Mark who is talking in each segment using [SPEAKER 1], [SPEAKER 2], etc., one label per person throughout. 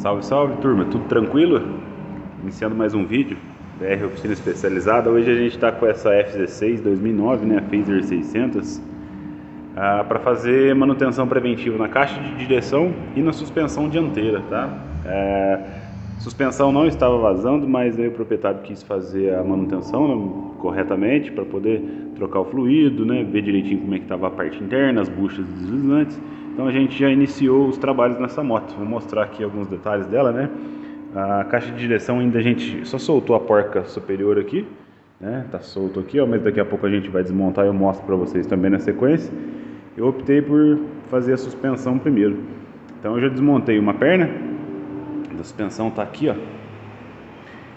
[SPEAKER 1] Salve, salve, turma, tudo tranquilo? Iniciando mais um vídeo, BR Oficina Especializada. Hoje a gente está com essa F16 2009, né, a Phaser 600, para fazer manutenção preventiva na caixa de direção e na suspensão dianteira, tá? Suspensão não estava vazando, mas aí o proprietário quis fazer a manutenção, né, corretamente, para poder trocar o fluido, né, ver direitinho como é que estava a parte interna, as buchas deslizantes. Então a gente já iniciou os trabalhos nessa moto. Vou mostrar aqui alguns detalhes dela, né? A caixa de direção ainda a gente só soltou a porca superior aqui, né? Tá solto aqui, ó, mas daqui a pouco a gente vai desmontar e eu mostro para vocês também na sequência. Eu optei por fazer a suspensão primeiro. Então eu já desmontei uma perna, a suspensão tá aqui, ó.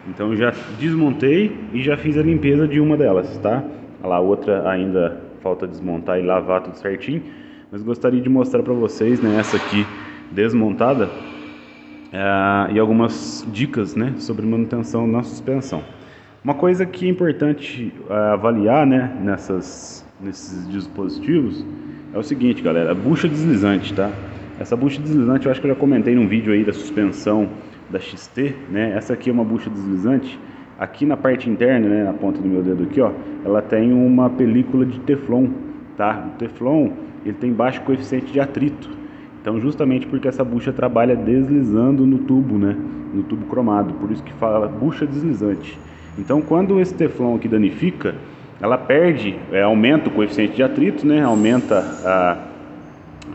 [SPEAKER 1] Então eu já desmontei e já fiz a limpeza de uma delas, tá? Olha lá, a outra ainda falta desmontar e lavar tudo certinho. Mas gostaria de mostrar para vocês, né, essa aqui desmontada e algumas dicas, né, sobre manutenção na suspensão. Uma coisa que é importante avaliar, né, nesses dispositivos é o seguinte, galera: a bucha deslizante, tá? Essa bucha deslizante eu acho que eu já comentei num vídeo aí da suspensão da XT, né? Essa aqui é uma bucha deslizante. Aqui na parte interna, né, na ponta do meu dedo aqui, ó, ela tem uma película de Teflon, tá? O Teflon, ele tem baixo coeficiente de atrito. Então, justamente porque essa bucha trabalha deslizando no tubo, né? No tubo cromado, por isso que fala bucha deslizante. Então, quando esse Teflon aqui danifica, ela perde, aumenta o coeficiente de atrito, né? Aumenta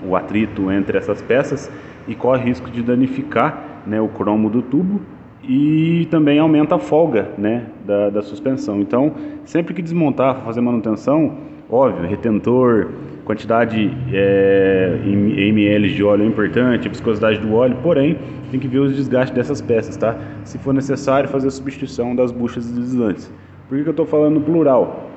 [SPEAKER 1] o atrito entre essas peças e corre risco de danificar, né, o cromo do tubo, e também aumenta a folga, né, da suspensão. Então, sempre que desmontar, fazer manutenção, óbvio, retentor, quantidade em ml de óleo é importante, a viscosidade do óleo, porém tem que ver os desgastes dessas peças, tá? Se for necessário, fazer a substituição das buchas deslizantes. Por que eu estou falando no plural?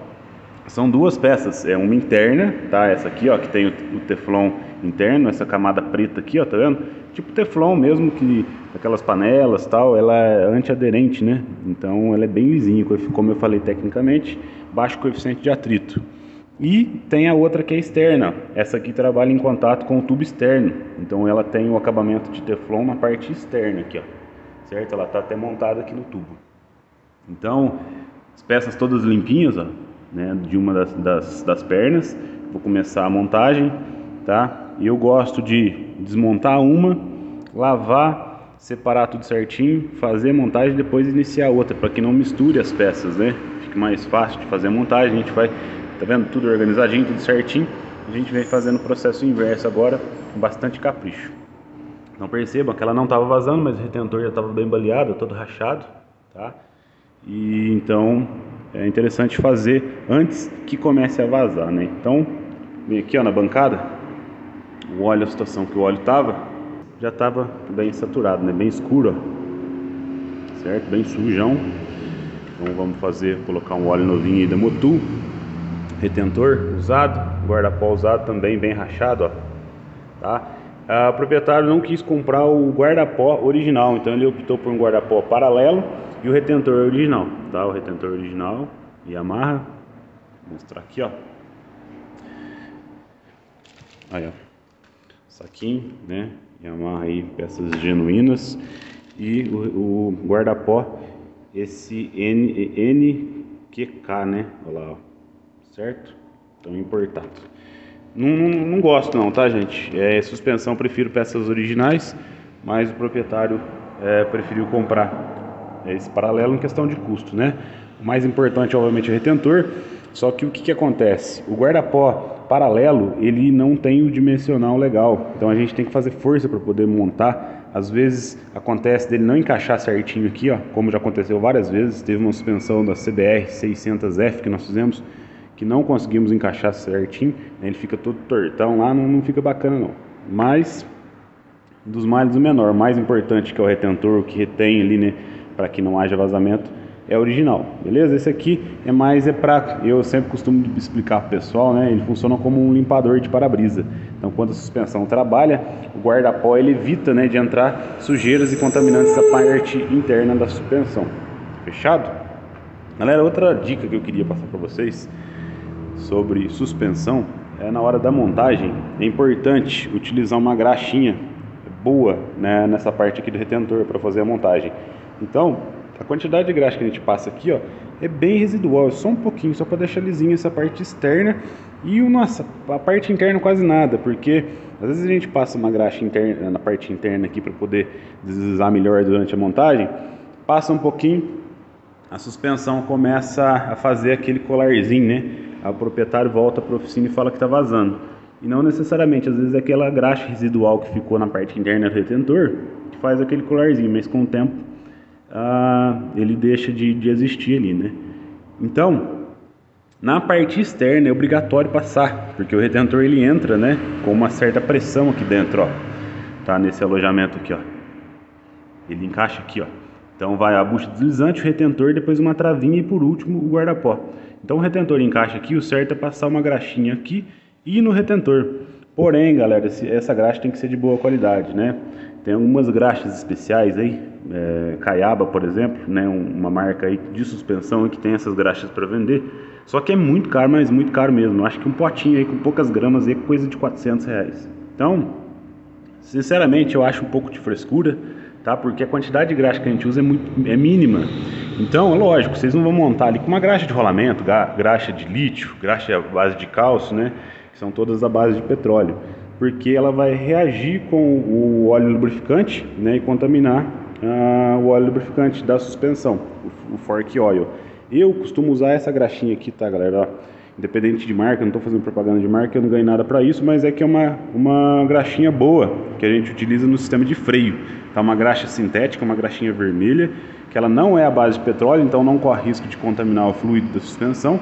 [SPEAKER 1] São duas peças, uma interna, tá? Essa aqui, ó, que tem o Teflon interno, essa camada preta aqui, ó, tá vendo? Tipo Teflon mesmo, que aquelas panelas, tal, ela é antiaderente, né? Então ela é bem lisinha, como eu falei tecnicamente, baixo coeficiente de atrito. E tem a outra que é externa. Essa aqui trabalha em contato com o tubo externo. Então ela tem o acabamento de Teflon na parte externa aqui, ó. Certo? Ela tá até montada aqui no tubo. Então, as peças todas limpinhas, ó, né, de uma das pernas. Vou começar a montagem, tá? E eu gosto de desmontar uma, lavar, separar tudo certinho, fazer a montagem e depois iniciar a outra, para que não misture as peças, né? Fique mais fácil de fazer a montagem. A gente vai, tá vendo? Tudo organizadinho, tudo certinho. A gente vem fazendo o processo inverso agora, com bastante capricho. Então percebam que ela não estava vazando, mas o retentor já estava bem baleado, todo rachado, tá? E então é interessante fazer antes que comece a vazar, né? Então, vem aqui, ó, na bancada, o óleo, a situação que o óleo já estava bem saturado, né? Bem escuro, ó. Certo? Bem sujão. Então vamos colocar um óleo novinho aí da Motul. Retentor usado, guarda-pó usado também, bem rachado, ó, tá? O proprietário não quis comprar o guarda-pó original, então ele optou por um guarda-pó paralelo e o retentor original, tá? O retentor original Yamaha, vou mostrar aqui, ó. Aí, ó, saquinho, né? Yamaha aí, peças genuínas. E o guarda-pó, esse NQK, né? Olha lá, ó. Certo? Então, importado. Não gosto não, tá, gente? Suspensão, prefiro peças originais, mas o proprietário preferiu comprar esse paralelo em questão de custo, né? O mais importante, obviamente, é o retentor. Só que o que acontece? O guarda-pó paralelo, ele não tem o dimensional legal. Então a gente tem que fazer força para poder montar. Às vezes acontece dele não encaixar certinho aqui, ó, como já aconteceu várias vezes. Teve uma suspensão da CBR 600F que nós fizemos, que não conseguimos encaixar certinho, né? Ele fica todo tortão lá, não fica bacana não. Mas dos males o menor, o mais importante, que é o retentor, o que retém ali, né, para que não haja vazamento, é original, beleza? Esse aqui eu sempre costumo explicar pro pessoal, né? Ele funciona como um limpador de para-brisa. Então, quando a suspensão trabalha, o guarda-pó ele evita, né, de entrar sujeiras e contaminantes da parte interna da suspensão. Fechado? Galera, outra dica que eu queria passar para vocês sobre suspensão na hora da montagem, é importante utilizar uma graxinha boa, né, nessa parte aqui do retentor para fazer a montagem. Então, a quantidade de graxa que a gente passa aqui, ó, é bem residual, é só um pouquinho, só para deixar lisinho essa parte externa e nossa, a parte interna quase nada, porque às vezes a gente passa uma graxa interna na parte interna aqui para poder deslizar melhor durante a montagem, passa um pouquinho, a suspensão começa a fazer aquele colarzinho, né? Aí o proprietário volta para a oficina e fala que está vazando. E não necessariamente, às vezes é aquela graxa residual que ficou na parte interna do retentor que faz aquele colarzinho, mas com o tempo ele deixa de existir ali, né? Então, na parte externa é obrigatório passar, porque o retentor ele entra, né, com uma certa pressão aqui dentro, ó. Tá nesse alojamento aqui, ó. Ele encaixa aqui, ó. Então vai a bucha deslizante, o retentor, depois uma travinha e por último o guarda-pó. Então o retentor encaixa aqui, o certo é passar uma graxinha aqui e no retentor. Porém, galera, essa graxa tem que ser de boa qualidade, né? Tem algumas graxas especiais aí, Caiaba, por exemplo, né? Uma marca aí de suspensão que tem essas graxas para vender. Só que é muito caro, mas muito caro mesmo. Eu acho que um potinho aí com poucas gramas aí é coisa de R$400. Então, sinceramente, eu acho um pouco de frescura, tá? Porque a quantidade de graxa que a gente usa é mínima. Então, é lógico, vocês não vão montar ali com uma graxa de rolamento, graxa de lítio, graxa à base de cálcio, né? Que são todas à base de petróleo, porque ela vai reagir com o óleo lubrificante, né? E contaminar o óleo lubrificante da suspensão, o fork oil. Eu costumo usar essa graxinha aqui, tá, galera? Ó, independente de marca, não estou fazendo propaganda de marca, eu não ganho nada para isso, mas é que é uma graxinha boa que a gente utiliza no sistema de freio. Tá, uma graxa sintética, uma graxinha vermelha, que ela não é à base de petróleo, então não corre risco de contaminar o fluido da suspensão.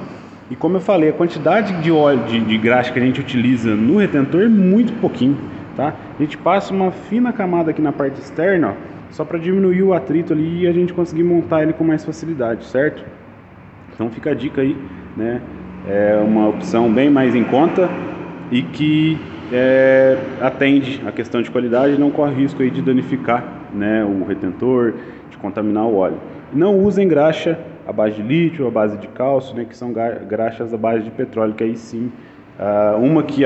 [SPEAKER 1] E como eu falei, a quantidade de óleo de graxa que a gente utiliza no retentor é muito pouquinho, tá? A gente passa uma fina camada aqui na parte externa, ó, só para diminuir o atrito ali e a gente conseguir montar ele com mais facilidade, certo? Então fica a dica aí, né? É uma opção bem mais em conta e que atende a questão de qualidade e não corre risco aí de danificar, né, o retentor, de contaminar o óleo. Não usem graxa à base de lítio, à base de cálcio, né, que são graxas à base de petróleo, que aí sim, uma que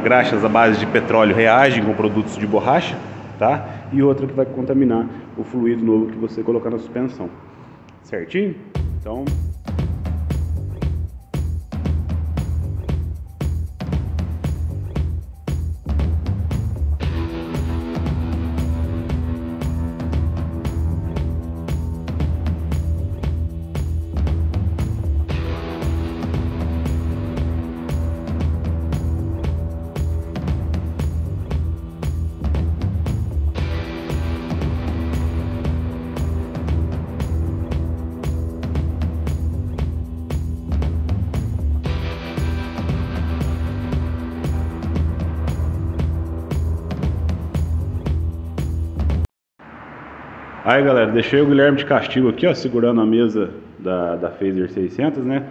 [SPEAKER 1] graxas à base de petróleo reagem com produtos de borracha, tá? E outra que vai contaminar o fluido novo que você colocar na suspensão. Certinho? Então, aí galera, deixei o Guilherme de castigo aqui, ó, segurando a mesa da Phaser 600, né?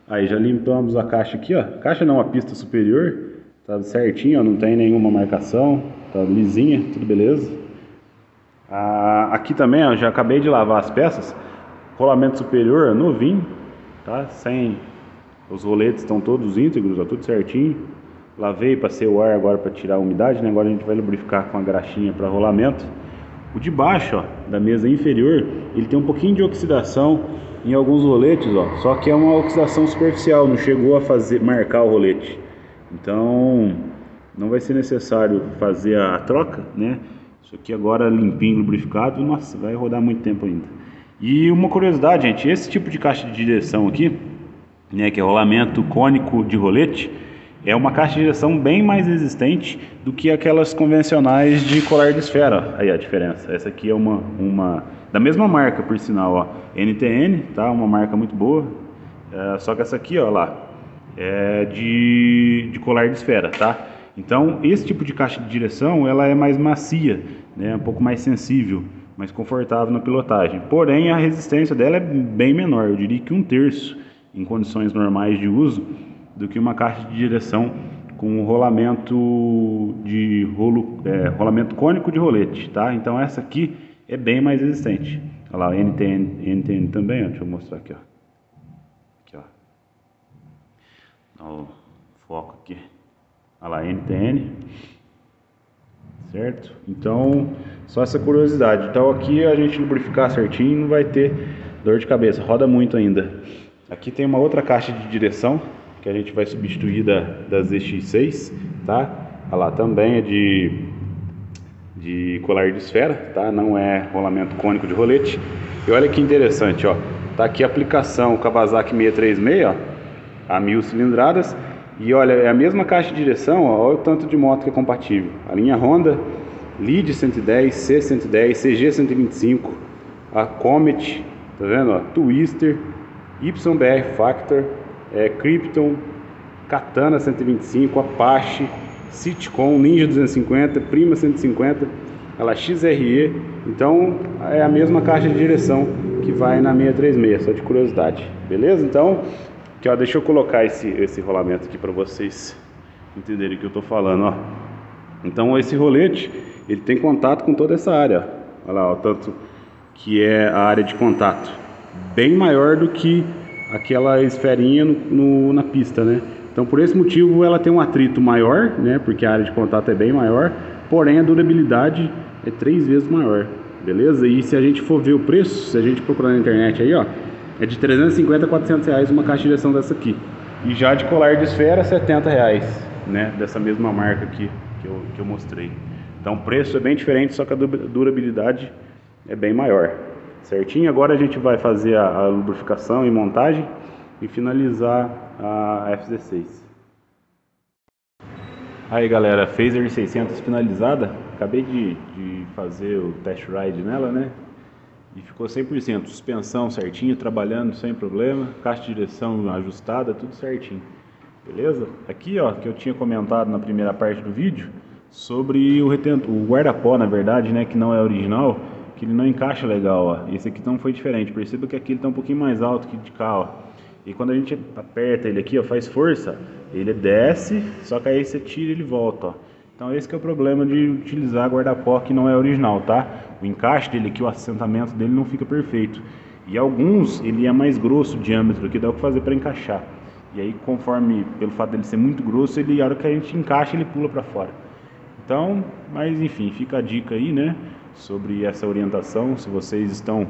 [SPEAKER 1] Aí já limpamos a caixa aqui, ó. Caixa não, a pista superior, tá certinho, ó, não tem nenhuma marcação, tá lisinha, tudo beleza. Aqui também, ó, já acabei de lavar as peças. Rolamento superior novinho, tá? Sem os roletes, estão todos íntegros, ó, tudo certinho. Lavei, passei o ar agora para tirar a umidade, né? Agora a gente vai lubrificar com a graxinha para rolamento. O de baixo, ó, da mesa inferior, ele tem um pouquinho de oxidação em alguns roletes, ó, só que é uma oxidação superficial, não chegou a marcar o rolete. Então, não vai ser necessário fazer a troca, né? Isso aqui agora limpinho, lubrificado, nossa, vai rodar muito tempo ainda. E uma curiosidade, gente, esse tipo de caixa de direção aqui, né, que é rolamento cônico de rolete, é uma caixa de direção bem mais resistente do que aquelas convencionais de colar de esfera. Aí a diferença. Essa aqui é uma da mesma marca, por sinal, ó, NTN, tá? Uma marca muito boa. Só que essa aqui, ó, lá, é de colar de esfera, tá? Então, esse tipo de caixa de direção, ela é mais macia, né? Um pouco mais sensível, mais confortável na pilotagem. Porém, a resistência dela é bem menor. Eu diria que 1/3 em condições normais de uso do que uma caixa de direção com rolamento rolamento cônico de rolete, tá? Então essa aqui é bem mais resistente. Olha lá, NTN também, ó. Deixa eu mostrar aqui, ó. Aqui, ó. Dá o foco aqui. Olha lá, NTN. certo? Então, só essa curiosidade. Então aqui a gente lubrificar certinho não vai ter dor de cabeça, roda muito ainda. Aqui tem uma outra caixa de direção que a gente vai substituir da ZX6, tá? Olha lá, também é de colar de esfera, tá? Não é rolamento cônico de rolete. E olha que interessante, ó. Tá aqui a aplicação Kawasaki 636, ó, a 1000 cilindradas. E olha, é a mesma caixa de direção, ó, olha o tanto de moto que é compatível. A linha Honda, Lead 110, C110, CG 125, a Comet, tá vendo? Ó? Twister, YBR Factor, Krypton, Katana 125, Apache, Sitcom, Ninja 250, Prima 150, ela XRE. Então é a mesma caixa de direção que vai na 636, só de curiosidade, beleza? Então, aqui, ó, deixa eu colocar esse rolamento aqui para vocês entenderem o que eu tô falando, ó. Então esse rolete, ele tem contato com toda essa área, ó. Olha lá, ó, tanto que é a área de contato bem maior do que aquela esferinha na pista, né? Então por esse motivo ela tem um atrito maior, né? Porque a área de contato é bem maior, porém a durabilidade é 3 vezes maior, beleza? E se a gente for ver o preço, se a gente procurar na internet aí, ó, é de 350 a 400 reais uma caixa de direção dessa aqui. E já de colar de esfera, 70 reais, né? Dessa mesma marca aqui que eu mostrei. Então o preço é bem diferente, só que a durabilidade é bem maior. Certinho? Agora a gente vai fazer a lubrificação e montagem e finalizar a FZ6. Aí galera, Phaser 600 finalizada. Acabei de fazer o test ride nela, né? E ficou 100%, suspensão certinho, trabalhando sem problema, caixa de direção ajustada, tudo certinho. Beleza? Aqui, ó, que eu tinha comentado na primeira parte do vídeo sobre o guarda-pó, na verdade, né, que não é original, que ele não encaixa legal, ó. Esse aqui não foi diferente. Perceba que aqui ele tá um pouquinho mais alto que de cá, ó. E quando a gente aperta ele aqui, ó, faz força, ele desce, só que aí você tira e ele volta, ó. Então esse que é o problema de utilizar guarda-pó que não é original, tá? O encaixe dele aqui, o assentamento dele não fica perfeito. E alguns, ele é mais grosso o diâmetro aqui, dá o que fazer para encaixar. E aí, conforme, pelo fato dele ser muito grosso, ele, a hora que a gente encaixa, ele pula para fora. Então, mas enfim, fica a dica aí, né? Sobre essa orientação. Se vocês estão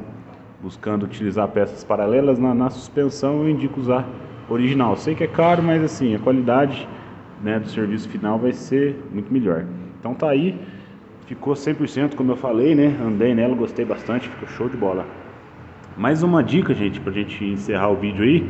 [SPEAKER 1] buscando utilizar peças paralelas na suspensão, eu indico usar original. Sei que é caro, mas assim, a qualidade, né, do serviço final vai ser muito melhor. Então tá aí, ficou 100% como eu falei, né? Andei nela, gostei bastante, ficou show de bola. Mais uma dica, gente, pra gente encerrar o vídeo aí.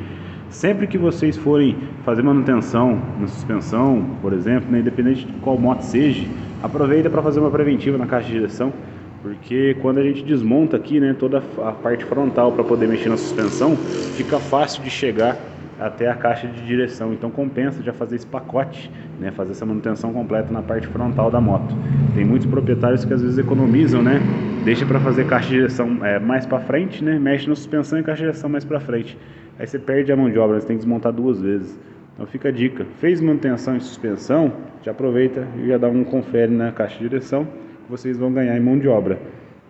[SPEAKER 1] Sempre que vocês forem fazer manutenção na suspensão, por exemplo, né, independente de qual moto seja, aproveita para fazer uma preventiva na caixa de direção, porque quando a gente desmonta aqui, né, toda a parte frontal para poder mexer na suspensão, fica fácil de chegar até a caixa de direção. Então compensa já fazer esse pacote, né, fazer essa manutenção completa na parte frontal da moto. Tem muitos proprietários que às vezes economizam, né, deixa para fazer caixa de direção mais para frente, né, mexe na suspensão e caixa de direção mais para frente. Aí você perde a mão de obra, você tem que desmontar 2 vezes. Então fica a dica, fez manutenção e suspensão, já aproveita e já dá um confere na caixa de direção, vocês vão ganhar em mão de obra.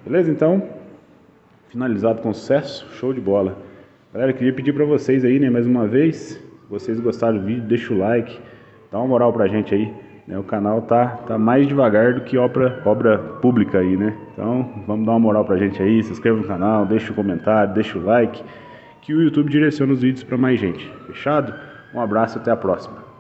[SPEAKER 1] Beleza? Então, finalizado com sucesso, show de bola. Galera, eu queria pedir para vocês aí, né, mais uma vez, se vocês gostaram do vídeo, deixa o like, dá uma moral pra gente aí, né? O canal tá mais devagar do que obra pública aí, né? Então, vamos dar uma moral pra gente aí, se inscreva no canal, deixa o comentário, deixa o like, que o YouTube direciona os vídeos para mais gente. Fechado? Um abraço e até a próxima.